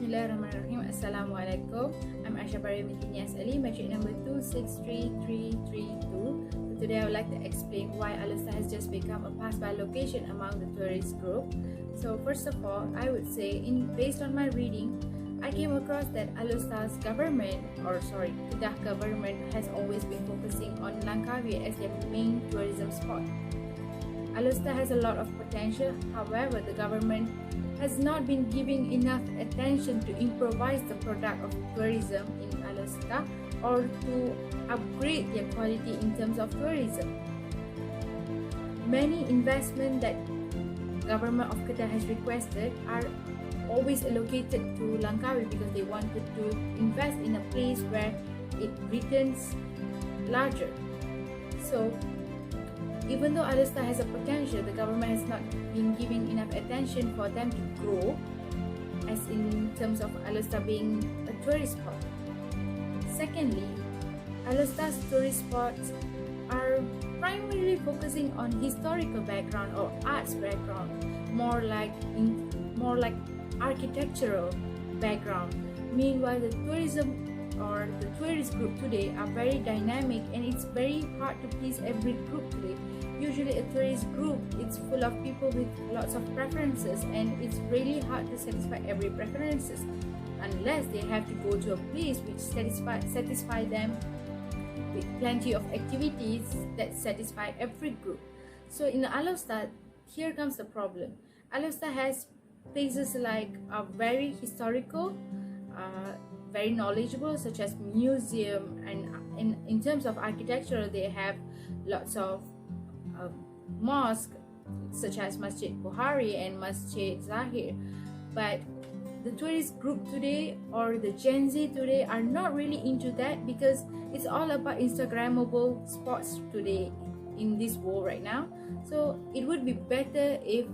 Bismillahirrahmanirrahim. Assalamualaikum. I'm Aisha Barimitinyas Ali, metric number 263332. So today I would like to explain why Alustar has just become a pass-by location among the tourist group. So first of all, I would say, based on my reading, I came across that Alustar's Kedah government has always been focusing on Langkawi as their main tourism spot. Alustar has a lot of potential, however, the government has not been giving enough attention to improvise the product of tourism in Alustar or to upgrade their quality in terms of tourism. Many investments that government of Kedah has requested are always allocated to Langkawi because they wanted to invest in a place where it returns larger. So even though Alustar has a potential, the government has not been giving enough attention for them to grow, as in terms of Alustar being a tourist spot. Secondly, Alustar's tourist spots are primarily focusing on historical background or arts background, more like architectural background. Meanwhile, the tourism or the tourist group today are very dynamic, and it's very hard to please every group today. Usually a tourist group, it's full of people with lots of preferences, and it's really hard to satisfy every preferences unless they have to go to a place which satisfy them with plenty of activities that satisfy every group. So in Alustar, here comes the problem. Alustar has places like very historical, very knowledgeable, such as museum, and in terms of architecture, they have lots of mosques such as Masjid Buhari and Masjid Zahir. But the tourist group today or the Gen Z today are not really into that because it's all about Instagrammable spots today in this world right now. So it would be better if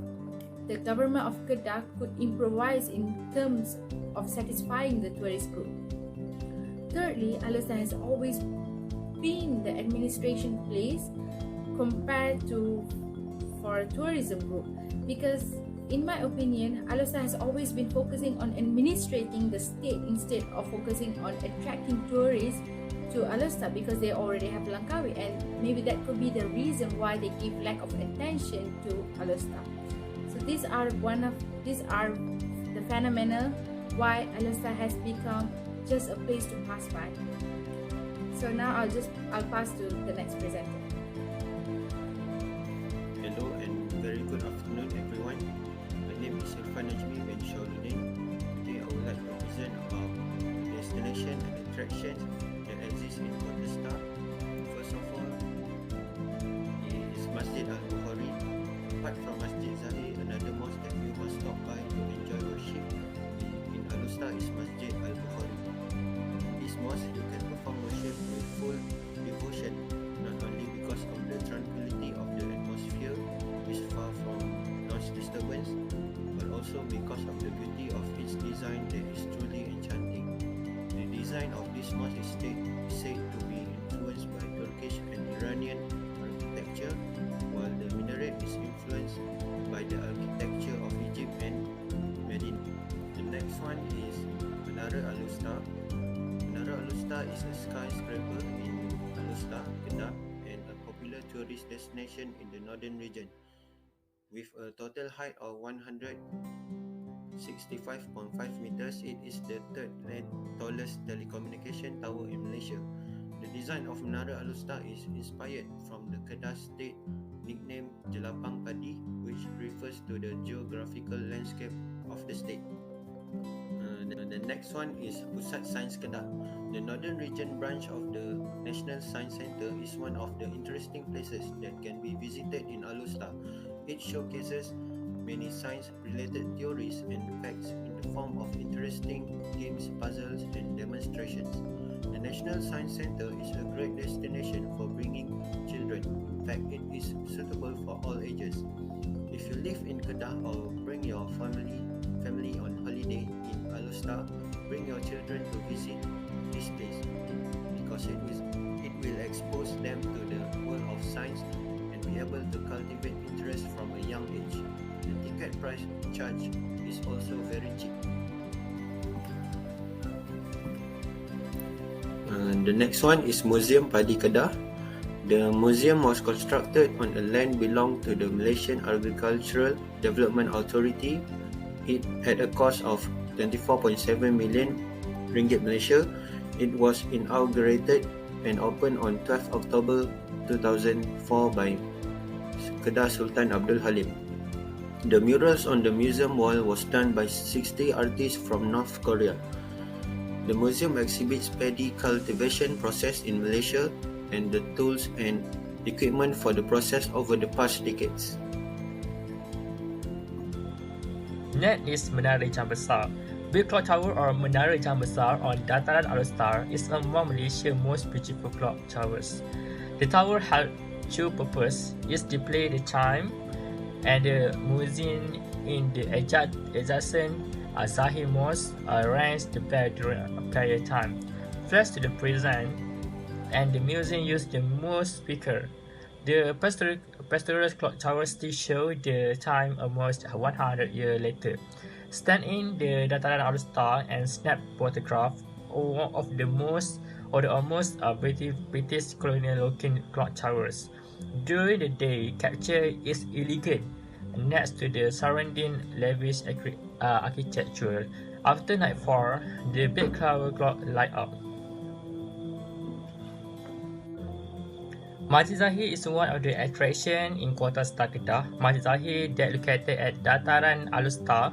the government of Kedah could improvise in terms of satisfying the tourist group. Thirdly, Alustar has always been the administration place compared to for a tourism group, because in my opinion, Alustar has always been focusing on administrating the state instead of focusing on attracting tourists to Alustar, because they already have Langkawi, and maybe that could be the reason why they give lack of attention to Alustar. So these are the phenomena why Alustar has become just a place to pass by. So now I'll pass to the next presenter. Hello and very good afternoon everyone. My name is Irfan Najmi bin Shauluddin. Today I would like to present about destination and attractions that exist in Alustar. First of all, is Masjid Al-Bukhari. Apart from Masjid Zahir, another mosque that you must stop by to enjoy worship in Alustar is Masjid Al-Bukhari. This mosque you can perform worship with full devotion, not only because of the tranquility of the atmosphere, which is far from noise disturbance, but also because of the beauty of its design that is truly enchanting. The design of this mosque is said to be influenced by Turkish and Iranian architecture, while the minaret is influenced by the architecture of Egypt and Medina. The next one is Menara Alustar. Menara Alustar is a skyscraper in Alustar, Kedah, and a popular tourist destination in the northern region. With a total height of 165.5 meters, it is the third tallest telecommunication tower in Malaysia. The design of Menara Alustar is inspired from the Kedah state nickname Jelapang Padi, which refers to the geographical landscape of the state. The next one is Pusat Sains Kedah. The northern region branch of the National Science Centre is one of the interesting places that can be visited in Alustar. It showcases many science-related theories and facts in the form of interesting games, puzzles, and demonstrations. The National Science Centre is a great destination for bringing children. In fact, it is suitable for all ages. If you live in Kedah or bring your family on holiday in Alustar, bring your children to visit this place because it will expose them to the world of science and be able to cultivate interest from a young age. The ticket price charged is also very cheap. The next one is Museum Padi Kedah. The museum was constructed on a land belonging to the Malaysian Agricultural Development Authority. It had a cost of 24.7 million ringgit Malaysia. It was inaugurated and opened on 12 October 2004 by Kedah Sultan Abdul Halim. The murals on the museum wall was done by 60 artists from North Korea. The museum exhibits paddy cultivation process in Malaysia and the tools and equipment for the process over the past decades. Next is Menara Jam Besar. Big Clock Tower or Menara Jam Besar on Dataran Alustar is among Malaysia's most beautiful clock towers. The tower has two purposes: is display the time and the museum in the adjacent Zahir Mosque arrange the bell during prayer time. Flash to the present, and the museum use the most speaker. The pastoral clock tower still show the time almost 100 years later. Stand in the Dataran Alustar and snap photograph of the most British colonial looking clock towers. During the day, capture is illegal next to the surrounding lavish architecture. After nightfall, the big tower clock light up. Masjid Zahir is one of the attractions in Kota Star Kedah. Masjid Zahir, that located at Dataran Alustar,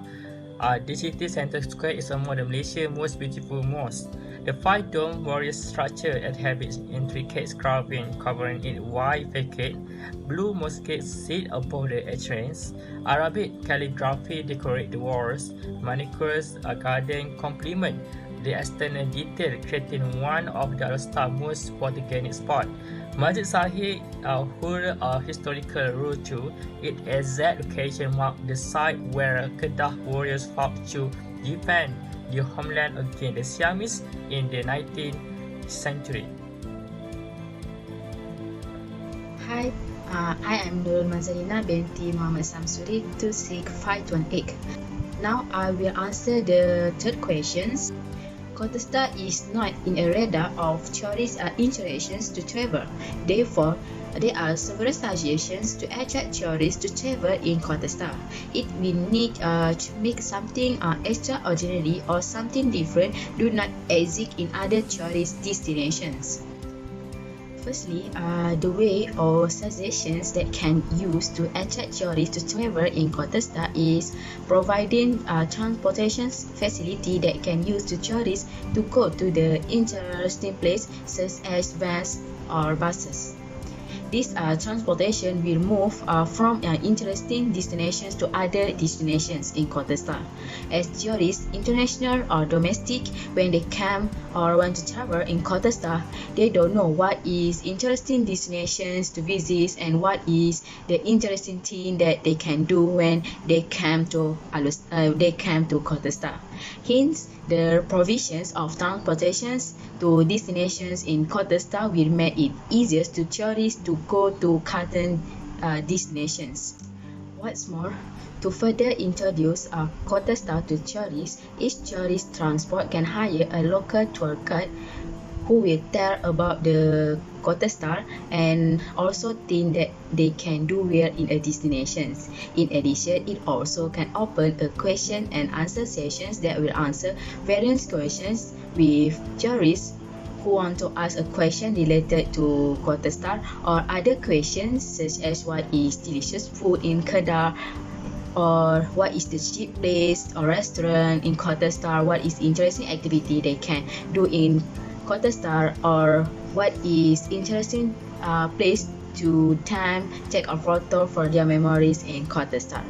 the city centre square, is among the Malaysia's most beautiful mosques. The five-dome warrior structure exhibits intricate carving covering its wide facade. Blue mosques sit above the entrance. Arabic calligraphy decorate the walls. Manicures garden complement the external detail, creating one of the Alustar's most photogenic spots. Masjid Zahir holds a historical root too. Its exact location marks the site where Kedah warriors fought to defend the homeland against the Siamese in the 19th century. Hi, I am Nurul Mazalina binti Muhammad Samsuri 26518. Now I will answer the third questions. Kota Star is not in a radar of tourist interactions to travel. Therefore, there are several suggestions to attract tourists to travel in Kota Star. It will need to make something extraordinary or something different do not exist in other tourist destinations. Firstly, the way or suggestions that can use to attract tourists to travel in Kota Star is providing transportation facility that can use to tourists to go to the interesting place such as vans or buses. This transportation will move from interesting destinations to other destinations in Kota Star. As tourists, international or domestic, when they come or want to travel in Kota Star, they don't know what is interesting destinations to visit and what is the interesting thing that they can do when they come to Kota Star. Hence, the provisions of transportations to destinations in Kota Star will make it easier to tourists to go to certain destinations. What's more, to further introduce Kota Star to tourists, each tourist transport can hire a local tour guide who will tell about the Kota Star and also things that they can do well in a destination. In addition, it also can open a question and answer sessions that will answer various questions with tourists who want to ask a question related to Kota Star or other questions such as what is delicious food in Kedah, or what is the cheap place or restaurant in Kota Star, what is interesting activity they can do in Kota Star, or what is interesting place to take a photo for their memories in Kota Star.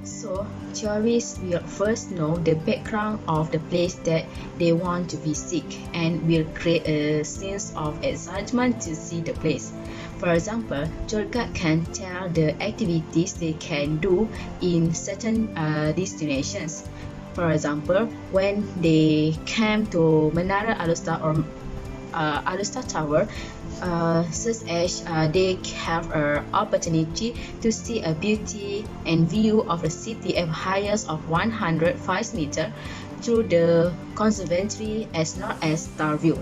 So tourists will first know the background of the place that they want to visit and will create a sense of excitement to see the place. For example, tour guide can tell the activities they can do in certain destinations. For example, when they came to Menara Alustar or Alustar Tower, such as they have an opportunity to see a beauty and view of the city at highest of 105 meters through the conservatory as known as Star View.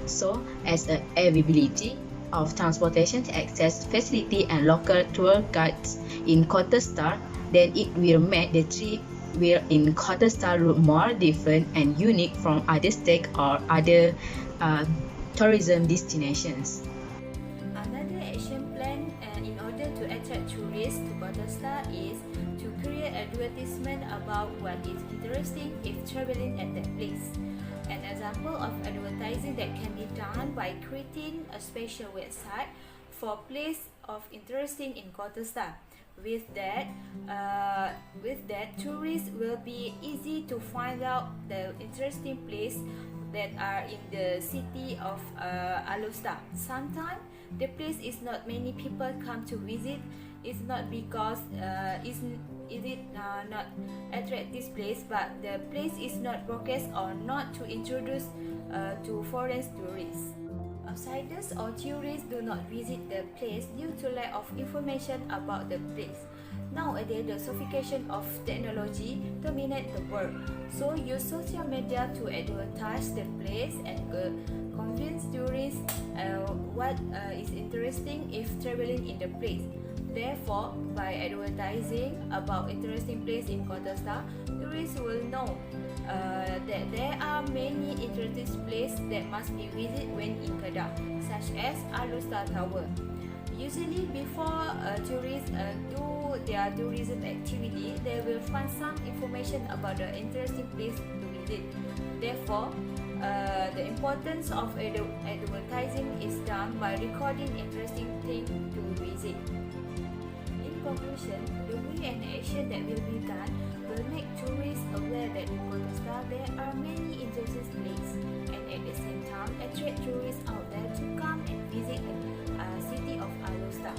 so as a availability of transportation access facility and local tour guides in Kota Star, then it will make the trip will in Kota Star look more different and unique from other state or other tourism destinations. Another action plan in order to attract tourists to Kota Star is to create advertisement about what is interesting if traveling at that place. An example of advertising that can be done by creating a special website for place of interesting in Kota Star. With that, tourists will be easy to find out the interesting place that are in the city of Alor. Sometimes the place is not many people come to visit. It's not because not attract this place, but the place is not broadcast or not to introduce to foreign tourists. Outsiders or tourists do not visit the place due to lack of information about the place. Nowadays, the sophistication of technology dominates the world. So use social media to advertise the place and convince tourists what is interesting if traveling in the place. Therefore, by advertising about interesting place in Kota Star, tourists will know that there are many interesting places that must be visited when in Kedah, such as Alor Tower. Usually, before tourists do their tourism activity, they will find some information about the interesting place to visit. Therefore, the importance of advertising is done by recording interesting things to visit. In conclusion, the way and action that will be done will make tourists aware that in Kota Star there are many interesting places, and at the same time attract tourists out there to come and visit the city of Alor.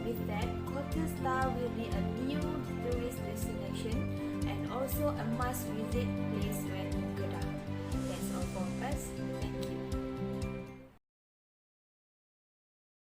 With that, Kota Star will be a new tourist destination and also a must-visit place when in Kedah. That's all from us.